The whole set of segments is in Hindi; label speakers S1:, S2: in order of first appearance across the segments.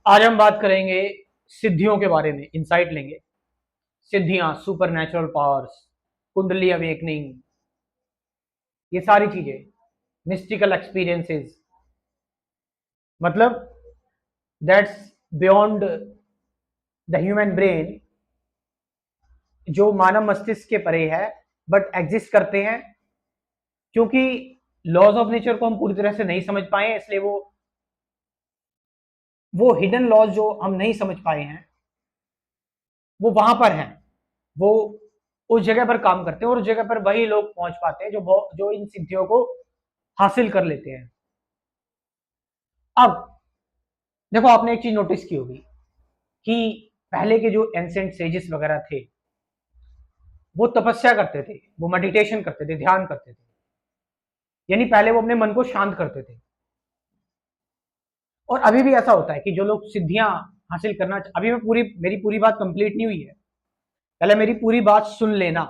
S1: आज हम बात करेंगे सिद्धियों के बारे में, इंसाइट लेंगे। सिद्धियां, सुपर नेचुरल पावर्स, कुंडली अवेकनिंग, ये सारी चीजें, मिस्टिकल एक्सपीरियंसेस, मतलब that's beyond the human brain, जो मानव मस्तिष्क के परे है, बट एग्जिस्ट करते हैं। क्योंकि लॉज ऑफ नेचर को हम पूरी तरह से नहीं समझ पाए, इसलिए वो हिडन लॉज जो हम नहीं समझ पाए हैं, वो वहां पर हैं। वो उस जगह पर काम करते हैं और उस जगह पर वही लोग पहुंच पाते हैं जो इन सिद्धियों को हासिल कर लेते हैं। अब देखो, आपने एक चीज नोटिस की होगी कि पहले के जो एंसेंट सेजेस वगैरह थे, वो तपस्या करते थे, वो मेडिटेशन करते थे, ध्यान करते थे। यानी पहले वो अपने मन को शांत करते थे। और अभी भी ऐसा होता है कि जो लोग सिद्धियां हासिल करना, अभी मैं मेरी पूरी बात कंप्लीट नहीं हुई है। पहले मेरी पूरी बात सुन लेना,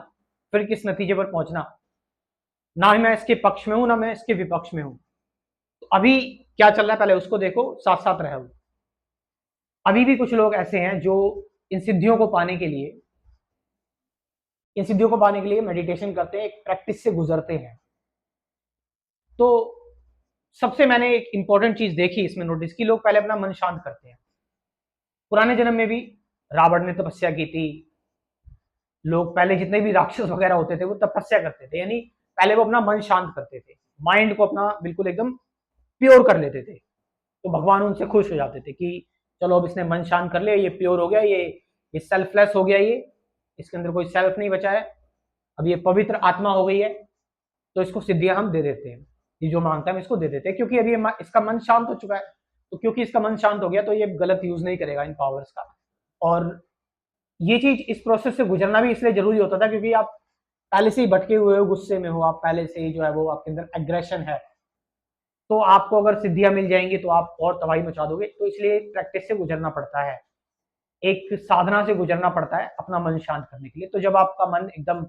S1: फिर किस नतीजे पर पहुंचना। ना ही मैं इसके पक्ष में हूं, ना मैं इसके विपक्ष में हूं। तो अभी क्या चल रहा है, पहले उसको देखो, साथ साथ रहो। अभी भी कुछ लोग ऐसे हैं जो इन सिद्धियों को पाने के लिए इन सिद्धियों को पाने के लिए मेडिटेशन करते हैं, एक प्रैक्टिस से गुजरते हैं। तो सबसे मैंने एक इंपॉर्टेंट चीज देखी इसमें, नोटिस की, लोग पहले अपना मन शांत करते हैं। पुराने जन्म में भी रावण ने तपस्या की थी। लोग पहले जितने भी राक्षस वगैरह होते थे वो तपस्या करते थे, यानी पहले वो अपना मन शांत करते थे, माइंड को अपना बिल्कुल एकदम प्योर कर लेते थे। तो भगवान उनसे खुश हो जाते थे कि चलो अब इसने मन शांत कर लिया, ये प्योर हो गया, ये सेल्फलेस हो गया, ये इसके अंदर कोई सेल्फ नहीं बचा है, अब ये पवित्र आत्मा हो गई है। तो इसको सिद्धियां हम दे देते हैं, ये जो मांगता है हम इसको दे देते हैं, क्योंकि अभी इसका मन शांत हो चुका है। तो क्योंकि इसका मन शांत हो गया, तो ये गलत यूज नहीं करेगा इन पावर्स का। और ये चीज, इस प्रोसेस से गुजरना भी इसलिए जरूरी होता था क्योंकि आप पहले से ही भटके हुए हो, गुस्से में हो, आप पहले से ही जो है वो आपके अंदर एग्रेशन है। तो आपको अगर सिद्धियां मिल जाएंगी तो आप और तबाही मचा दोगे। तो इसलिए प्रैक्टिस से गुजरना पड़ता है, एक साधना से गुजरना पड़ता है अपना मन शांत करने के लिए। तो जब आपका मन एकदम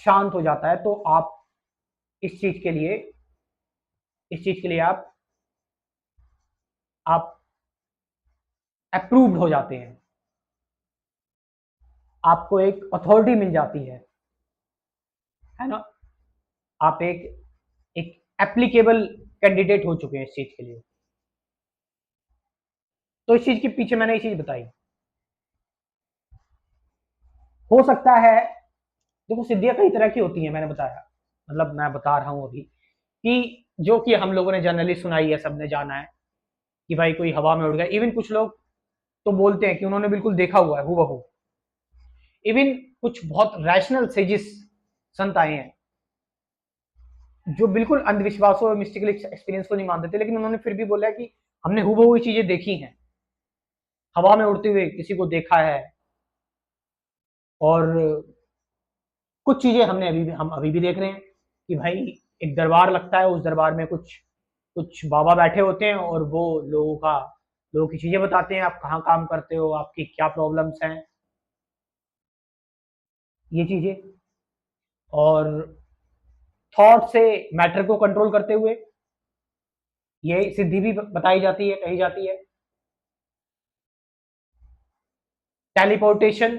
S1: शांत हो जाता है, तो आप इस चीज के लिए इस चीज के लिए आप अप्रूव्ड हो जाते हैं, आपको एक अथॉरिटी मिल जाती है ना। आप एक एक एप्लीकेबल कैंडिडेट हो चुके हैं इस चीज के लिए। तो इस चीज के पीछे मैंने ये चीज बताई। हो सकता है, देखो, सिद्धियां कई तरह की होती हैं, मैंने बताया, मतलब मैं बता रहा हूं अभी कि जो कि हम लोगों ने जनरली सुनाई है, सबने जाना है कि भाई कोई हवा में उड़ गया। इवन कुछ लोग तो बोलते हैं कि उन्होंने बिल्कुल देखा हुआ है हूबहू। इवन कुछ बहुत रैशनल सेजिस संत आए हैं जो बिल्कुल अंधविश्वासों और मिस्टिकल एक्सपीरियंस को नहीं मानते थे, लेकिन उन्होंने फिर भी बोला कि हमने हूबहू ये चीजें देखी हैं, हवा में उड़ते हुए किसी को देखा है। और कुछ चीजें हम अभी भी देख रहे हैं कि भाई एक दरबार लगता है, उस दरबार में कुछ कुछ बाबा बैठे होते हैं और वो लोगों की चीजें बताते हैं, आप कहाँ काम करते हो, आपकी क्या प्रॉब्लम्स हैं, ये चीजें। और थॉट से मैटर को कंट्रोल करते हुए ये सिद्धि भी बताई जाती है, कही जाती है। टेलीपोर्टेशन,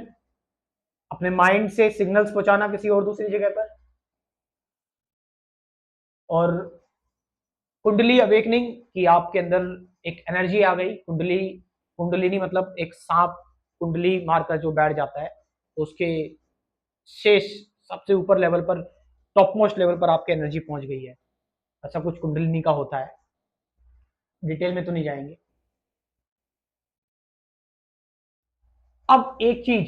S1: अपने माइंड से सिग्नल्स पहुंचाना किसी और दूसरी जगह पर। और कुंडली अवेकनिंग, कि आपके अंदर एक एनर्जी आ गई। कुंडलिनी मतलब एक सांप कुंडली मारकर जो बैठ जाता है, तो उसके शेष सबसे ऊपर लेवल पर, टॉप मोस्ट लेवल पर आपकी एनर्जी पहुंच गई है। ऐसा कुछ कुंडलिनी का होता है, डिटेल में तो नहीं जाएंगे। अब एक चीज,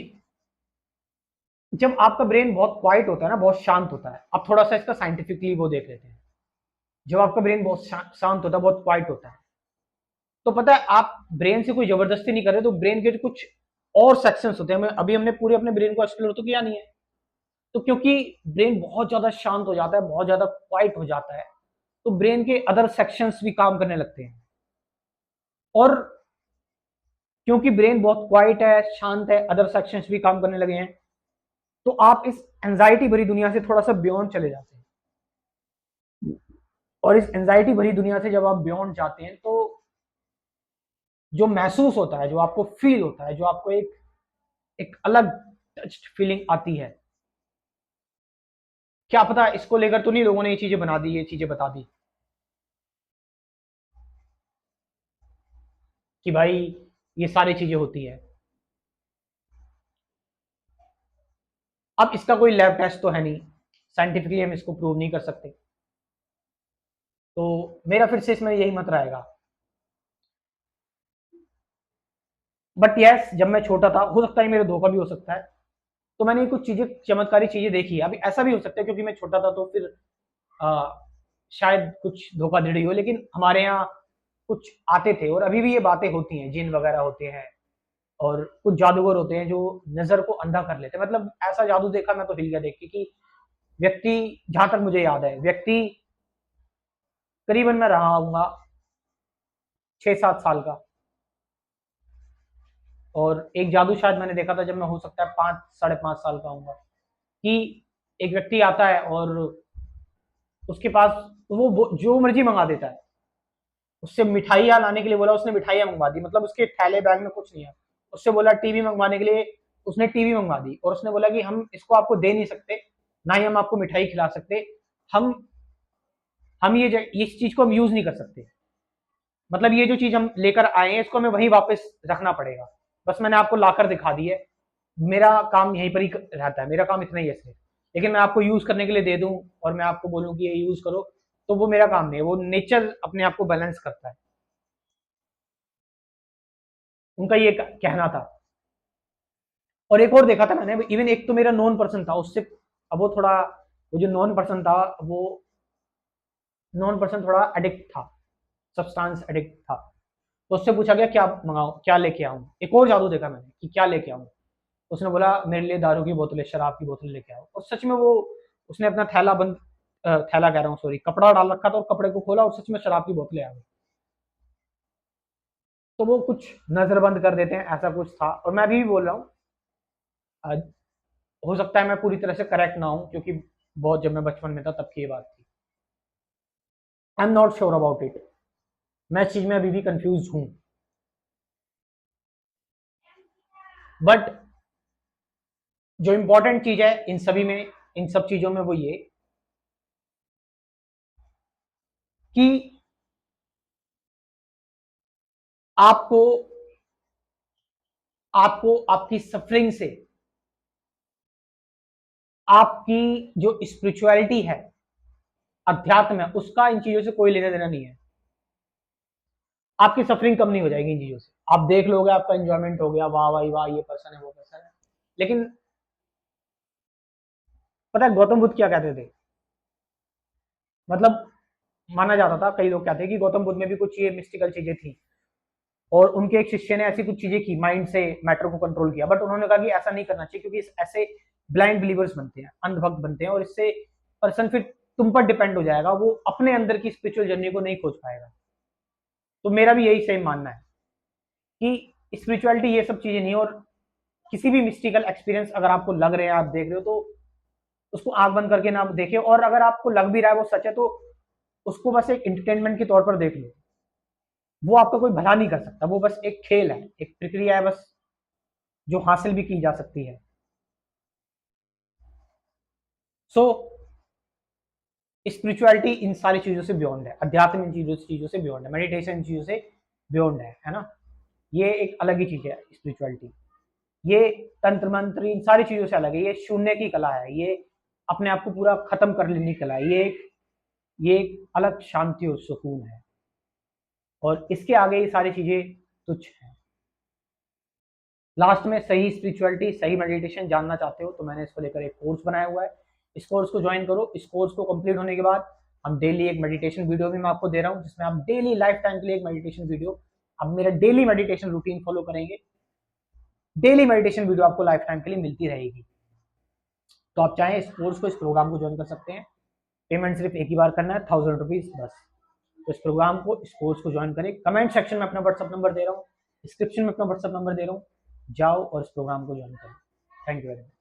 S1: जब आपका ब्रेन बहुत क्वाइट होता है ना, बहुत शांत होता है, अब थोड़ा सा इसका साइंटिफिकली वो देख लेते हैं। जब आपका ब्रेन बहुत शांत होता है, बहुत क्वाइट होता है, तो पता है आप ब्रेन से कोई जबरदस्ती नहीं कर रहे, तो ब्रेन के कुछ और सेक्शंस होते हैं। अभी हमने पूरे अपने ब्रेन को एक्सप्लोर तो किया नहीं है। तो क्योंकि ब्रेन बहुत ज्यादा शांत हो जाता है, बहुत ज्यादा क्वाइट हो जाता है, तो ब्रेन के अदर सेक्शंस भी काम करने लगते हैं। और क्योंकि ब्रेन बहुत क्वाइट है, शांत है, अदर सेक्शंस भी काम करने लगे हैं, तो आप इस एंजाइटी भरी दुनिया से थोड़ा सा बियॉन्ड चले जाते हैं। और इस एंजाइटी भरी दुनिया से जब आप बियॉन्ड जाते हैं, तो जो महसूस होता है, जो आपको फील होता है, जो आपको एक अलग टच फीलिंग आती है, क्या पता इसको लेकर तो नहीं लोगों ने ये चीजें बना दी, ये चीजें बता दी कि भाई ये सारी चीजें होती है। अब इसका कोई लैब टेस्ट तो है नहीं, साइंटिफिकली हम इसको प्रूव नहीं कर सकते, तो मेरा फिर से इसमें यही मत रहेगा। बट यस, जब मैं छोटा था, हो सकता है मेरा धोखा भी हो सकता है, तो मैंने कुछ चीजें, चमत्कारी चीजें देखी है। अभी ऐसा भी हो सकता है क्योंकि मैं छोटा था तो फिर आ, शायद कुछ धोखाधड़ी हो, लेकिन हमारे यहाँ कुछ आते थे और अभी भी ये बातें होती हैं, जिन वगैरह होते हैं और कुछ जादूगर होते हैं जो नजर को अंधा कर लेते हैं। मतलब ऐसा जादू देखा मैं तो हिल गया देख के कि व्यक्ति, जहां तक मुझे याद है, व्यक्ति करीबन मैं रहा हूँगा 6-7 साल का, और एक जादू शायद मैंने देखा था जब मैं हो सकता है 5-5.5 साल का हूँगा, कि एक व्यक्ति आता है और उसके पास वो जो मर्जी मंगा देता है। उससे मिठाइयाँ लाने के लिए बोला, उसने मिठाइयाँ मंगवा दी, मतलब उसके थैले बैग में कुछ नहीं है। उससे बोला टीवी मंगवाने के लिए, उसने टीवी मंगवा दी, और उसने बोला कि हम इसको आपको दे नहीं सकते, ना ही हम आपको मिठाई खिला सकते, हम हम ये इस चीज को हम यूज नहीं कर सकते, मतलब ये जो चीज हम लेकर आए हैं इसको हमें वहीं वापस रखना पड़ेगा, बस मैंने आपको लाकर दिखा दी है, मेरा काम यहीं पर ही रहता है, मेरा काम इतना ही है सिर्फ, लेकिन मैं आपको यूज करने के लिए दे दूं और मैं आपको बोलूं कि ये यूज करो, तो वो मेरा काम नहीं है, वो नेचर अपने आप को बैलेंस करता है। उनका ये कहना था। और एक और देखा था मैंने, इवन एक तो मेरा नॉन पर्सन था उससे, अब वो थोड़ा, वो जो नॉन पर्सन था, वो नॉन पर्सन थोड़ा एडिक्ट था, सब्सटेंस एडिक्ट था, तो उससे पूछा गया क्या मंगाऊं, क्या लेके आऊं, एक और जादू देखा मैंने कि क्या लेके आऊं, उसने बोला मेरे लिए दारू की बोतलें, शराब की बोतलें लेके आओ, और सच में वो, उसने अपना थैला बंद, थैला कह रहा हूँ सॉरी, कपड़ा डाल रखा था और कपड़े को खोला और सच में शराब की बोतलें आ गई। तो वो कुछ नजरबंद कर देते हैं, ऐसा कुछ था। और मैं अभी भी बोल रहा हूँ, हो सकता है मैं पूरी तरह से करेक्ट ना हूं, क्योंकि बहुत जब मैं बचपन में था तब की ये बात थी, I am not sure about it, मैं इस चीज में अभी भी कंफ्यूज हूं। बट जो इंपॉर्टेंट चीज है इन सभी में, इन सब चीजों में, वो ये कि आपको आपको आपकी सफरिंग से, आपकी जो स्पिरिचुअलिटी है, अध्यात्म है, उसका इन चीजों से कोई लेना देना नहीं है। आपकी सफरिंग कम नहीं हो जाएगी इन चीजों से, आप देख लोगे आपका एंजॉयमेंट हो गया, वाह भाई वाह, ये पर्सन है वो पर्सन है, लेकिन पता है गौतम बुद्ध क्या कहते थे, मतलब माना जाता था, कई लोग कहते हैं कि गौतम बुद्ध में भी कुछ ये मिस्टिकल चीजें थी, और उनके एक शिष्य ने ऐसी कुछ चीजें की, माइंड से मैटर को कंट्रोल किया, बट उन्होंने कहा कि ऐसा नहीं करना चाहिए, क्योंकि ऐसे ब्लाइंड बिलीवर्स बनते हैं, अंधभक्त बनते हैं, और इससे पर्सन फिर तुम पर डिपेंड हो जाएगा, वो अपने अंदर की स्पिरिचुअल जर्नी को नहीं खोज पाएगा। तो मेरा भी यही सेम मानना है कि स्पिरिचुअलिटी ये सब चीजें नहीं, और किसी भी मिस्टिकल एक्सपीरियंस अगर आपको लग रहे हैं, आप देख रहे हो, तो उसको आंख बंद करके ना देखिए, और अगर आपको लग भी रहा है वो सच है, तो उसको बस एक एंटरटेनमेंट के तौर पर देख लो, वो आपका कोई भला नहीं कर सकता, वो बस एक खेल है, एक प्रक्रिया है बस, जो हासिल भी की जा सकती है। सो स्पिरिचुअलिटी इन सारी चीजों से बियॉन्ड है, अध्यात्म इन चीजों से बियॉन्ड है, मेडिटेशन इन चीजों से बियॉन्ड है ना, ये एक अलग ही चीज है स्पिरिचुअलिटी, ये तंत्र मंत्र इन सारी चीजों से अलग है, ये शून्य की कला है, ये अपने आप को पूरा खत्म कर लेने की कला है, ये एक अलग शांति और सुकून है, और इसके आगे ये सारी चीजें तुच्छ हैं। लास्ट में सही स्पिरिचुअलिटी, सही मेडिटेशन जानना चाहते हो तो मैंने इसको लेकर एक कोर्स बनाया हुआ है, इस कोर्स को ज्वाइन करो। इस कोर्स को कंप्लीट होने के बाद हम डेली एक मेडिटेशन वीडियो भी मैं आपको दे रहा हूँ, जिसमें आप डेली लाइफ टाइम के लिए एक मेडिटेशन वीडियो, आप मेरा डेली मेडिटेशन रूटीन फॉलो करेंगे, डेली मेडिटेशन वीडियो आपको लाइफ टाइम के लिए मिलती रहेगी। तो आप चाहें इस कोर्स को, इस प्रोग्राम को ज्वाइन कर सकते हैं, पेमेंट सिर्फ एक ही बार करना है, 1000 रुपीज बस। तो इस प्रोग्राम को, इस कोर्स को ज्वाइन करें, कमेंट सेक्शन में अपना व्हाट्सअप नंबर दे रहा हूँ, डिस्क्रिप्शन में अपना व्हाट्सअप नंबर दे रहा हूँ, जाओ और इस प्रोग्राम को ज्वाइन करो। Thank you very much.